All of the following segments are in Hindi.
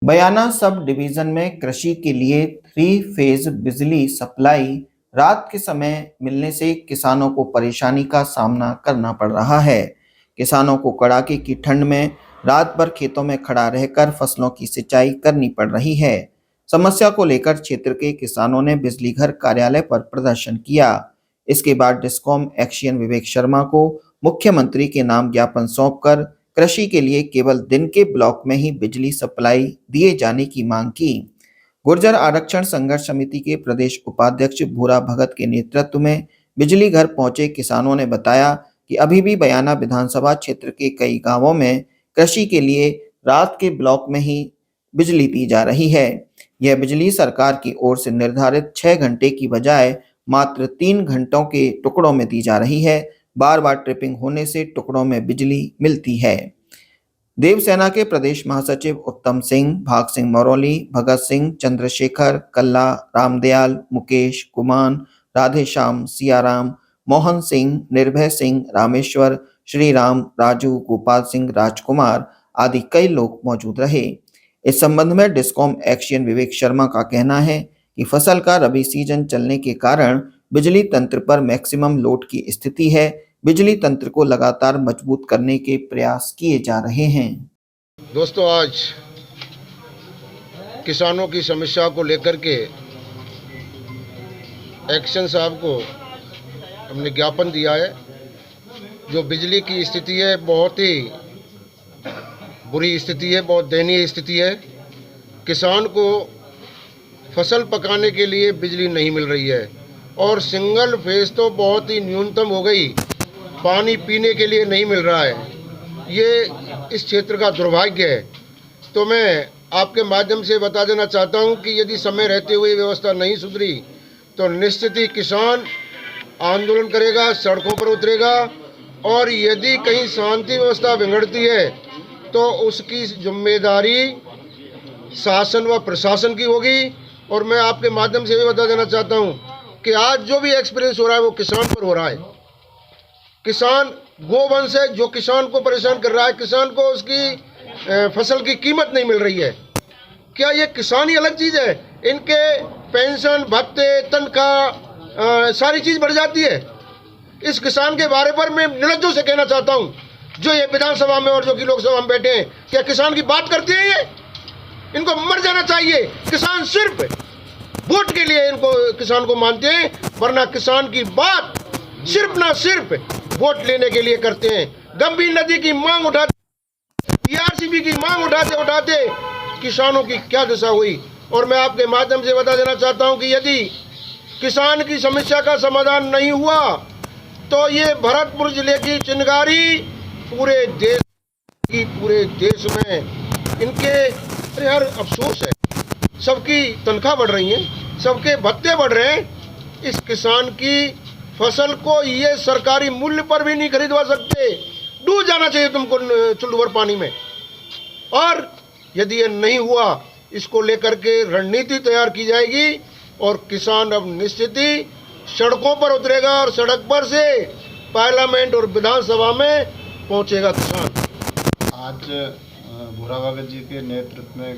बयाना सब डिवीजन में कृषि के लिए 3 फेज बिजली सप्लाई रात के समय मिलने से किसानों को परेशानी का सामना करना पड़ रहा है। किसानों को कड़ाके की ठंड में रात भर खेतों में खड़ा रहकर फसलों की सिंचाई करनी पड़ रही है। समस्या को लेकर क्षेत्र के किसानों ने बिजली घर कार्यालय पर प्रदर्शन किया। इसके बाद डिस्कॉम एक्शियन विवेक शर्मा को मुख्यमंत्री के नाम ज्ञापन सौंपकर कृषि के लिए केवल दिन के ब्लॉक में ही बिजली सप्लाई दिए जाने की मांग की। गुर्जर आरक्षण संघर्ष समिति के प्रदेश उपाध्यक्ष भूरा भगत के नेतृत्व में बिजली घर पहुंचे किसानों ने बताया कि अभी भी बयाना विधानसभा क्षेत्र के कई गांवों में कृषि के लिए रात के ब्लॉक में ही बिजली दी जा रही है। यह बिजली सरकार की ओर से निर्धारित 6 घंटे की बजाय मात्र 3 घंटों के टुकड़ों में दी जा रही है। बार बार ट्रिपिंग होने से टुकड़ों में बिजली मिलती है। देवसेना के प्रदेश महासचिव उत्तम सिंह, भाग सिंह मरौली, भगत सिंह, चंद्रशेखर, कल्ला, रामदयाल, मुकेश, कुमान, राधेश्याम, सियाराम, मोहन सिंह, निर्भय सिंह, रामेश्वर, श्रीराम, राजू, गोपाल सिंह, राजकुमार आदि कई लोग मौजूद रहे। इस संबंध में डिस्कॉम एक्शियन विवेक शर्मा का कहना है कि फसल का रबी सीजन चलने के कारण बिजली तंत्र पर मैक्सिमम लोड की स्थिति है। बिजली तंत्र को लगातार मजबूत करने के प्रयास किए जा रहे हैं। दोस्तों, आज किसानों की समस्या को लेकर के एक्शन साहब को हमने ज्ञापन दिया है। जो बिजली की स्थिति है, बहुत ही बुरी स्थिति है, बहुत दयनीय स्थिति है। किसान को फसल पकाने के लिए बिजली नहीं मिल रही है और सिंगल फेज तो बहुत ही न्यूनतम हो गई, पानी पीने के लिए नहीं मिल रहा है। ये इस क्षेत्र का दुर्भाग्य है। तो मैं आपके माध्यम से बता देना चाहता हूं कि यदि समय रहते हुए व्यवस्था नहीं सुधरी तो निश्चित ही किसान आंदोलन करेगा, सड़कों पर उतरेगा और यदि कहीं शांति व्यवस्था बिगड़ती है तो उसकी जिम्मेदारी शासन व प्रशासन की होगी। और मैं आपके माध्यम से भी बता देना चाहता हूं कि आज जो भी एक्सपीरियंस हो रहा है वो किसान पर हो रहा है। किसान गोवंश है जो किसान को परेशान कर रहा है। किसान को उसकी फसल की कीमत नहीं मिल रही है। क्या ये किसान ही अलग चीज़ है? इनके पेंशन, भत्ते, तनख्वाह सारी चीज़ बढ़ जाती है। इस किसान के बारे पर मैं निर्लज्जों से कहना चाहता हूँ जो ये विधानसभा में और जो कि लोकसभा में बैठे हैं, क्या किसान की बात करते हैं? ये इनको मर जाना चाहिए। किसान सिर्फ वोट के लिए इनको किसान को मानते हैं, वरना किसान की बात सिर्फ ना सिर्फ वोट लेने के लिए करते हैं। गंभीर नदी की मांग उठाते, पीआरसीबी की मांग उठाते उठाते किसानों की क्या दशा हुई। और मैं आपके माध्यम से बता देना चाहता हूं कि यदि किसान की समस्या का समाधान नहीं हुआ तो ये भरतपुर जिले की चिंगारी पूरे देश में इनके यार अफसोस है। सबकी तनख्वाह बढ़ रही है, सबके भत्ते बढ़ रहे हैं। इस किसान की फसल को ये सरकारी मूल्य पर भी नहीं खरीदवा सकते। डूब जाना चाहिए तुमको चुल्लू भर पानी में। और यदि ये नहीं हुआ, इसको लेकर के रणनीति तैयार की जाएगी और किसान अब निश्चित ही सड़कों पर उतरेगा और सड़क पर से पार्लियामेंट और विधानसभा में पहुंचेगा किसान। आज भूरा भगत जी के नेतृत्व में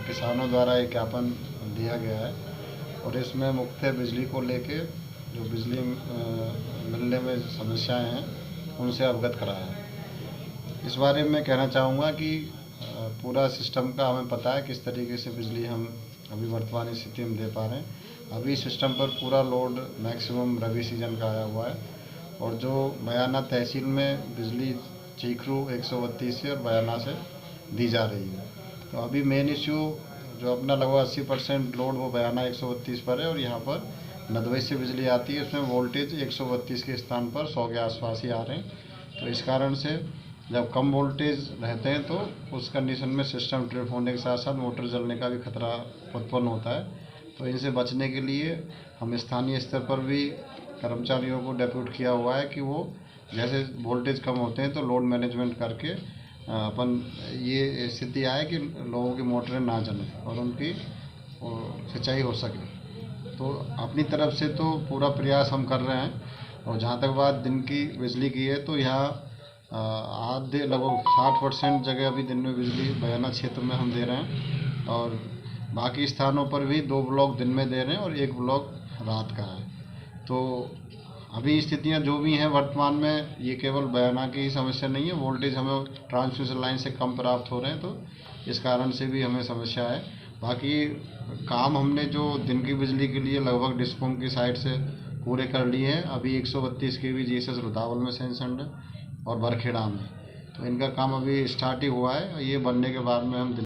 किसानों द्वारा एक ज्ञापन दिया गया है और इसमें मुख्य बिजली को लेके जो बिजली मिलने में समस्याएं हैं उनसे अवगत कराया है। इस बारे में कहना चाहूँगा कि पूरा सिस्टम का हमें पता है किस तरीके से बिजली हम अभी वर्तमान स्थिति में दे पा रहे हैं। अभी सिस्टम पर पूरा लोड मैक्सिमम रबी सीजन का आया हुआ है और जो बयाना तहसील में बिजली चीखरू 132 से और बयाना से दी जा रही है। तो अभी मेन इश्यू जो अपना लगभग 80% लोड वो बयाना 132 पर है और यहाँ पर नदवई से बिजली आती है। उसमें वोल्टेज 132 के स्थान पर 100 के आसपास ही आ रहे हैं। तो इस कारण से जब कम वोल्टेज रहते हैं तो उस कंडीशन में सिस्टम ट्रिप होने के साथ साथ मोटर जलने का भी खतरा उत्पन्न होता है। तो इनसे बचने के लिए हम स्थानीय स्तर पर भी कर्मचारियों को डेप्यूट किया हुआ है कि वो जैसे वोल्टेज कम होते हैं तो लोड मैनेजमेंट करके अपन ये स्थिति आए कि लोगों की मोटरें ना जलें और उनकी सिंचाई हो सके। तो अपनी तरफ से तो पूरा प्रयास हम कर रहे हैं। और जहाँ तक बात दिन की बिजली की है तो यहाँ आधे लगभग 60% जगह अभी दिन में बिजली बयाना क्षेत्र में हम दे रहे हैं। और बाकी स्थानों पर भी 2 ब्लॉक दिन में दे रहे हैं और 1 ब्लॉक रात का है। तो अभी स्थितियां जो भी हैं वर्तमान में, ये केवल बयाना की ही समस्या नहीं है, वोल्टेज हमें ट्रांसमिशन लाइन से कम प्राप्त हो रहे हैं, तो इस कारण से भी हमें समस्या है। बाकी काम हमने जो दिन की बिजली के लिए लगभग डिस्कॉम की साइड से पूरे कर लिए हैं। अभी 132 kV जीएसएस रुदावल में सेंसड है और बरखेड़ा में, तो इनका काम अभी स्टार्ट ही हुआ है। ये बनने के बाद में हम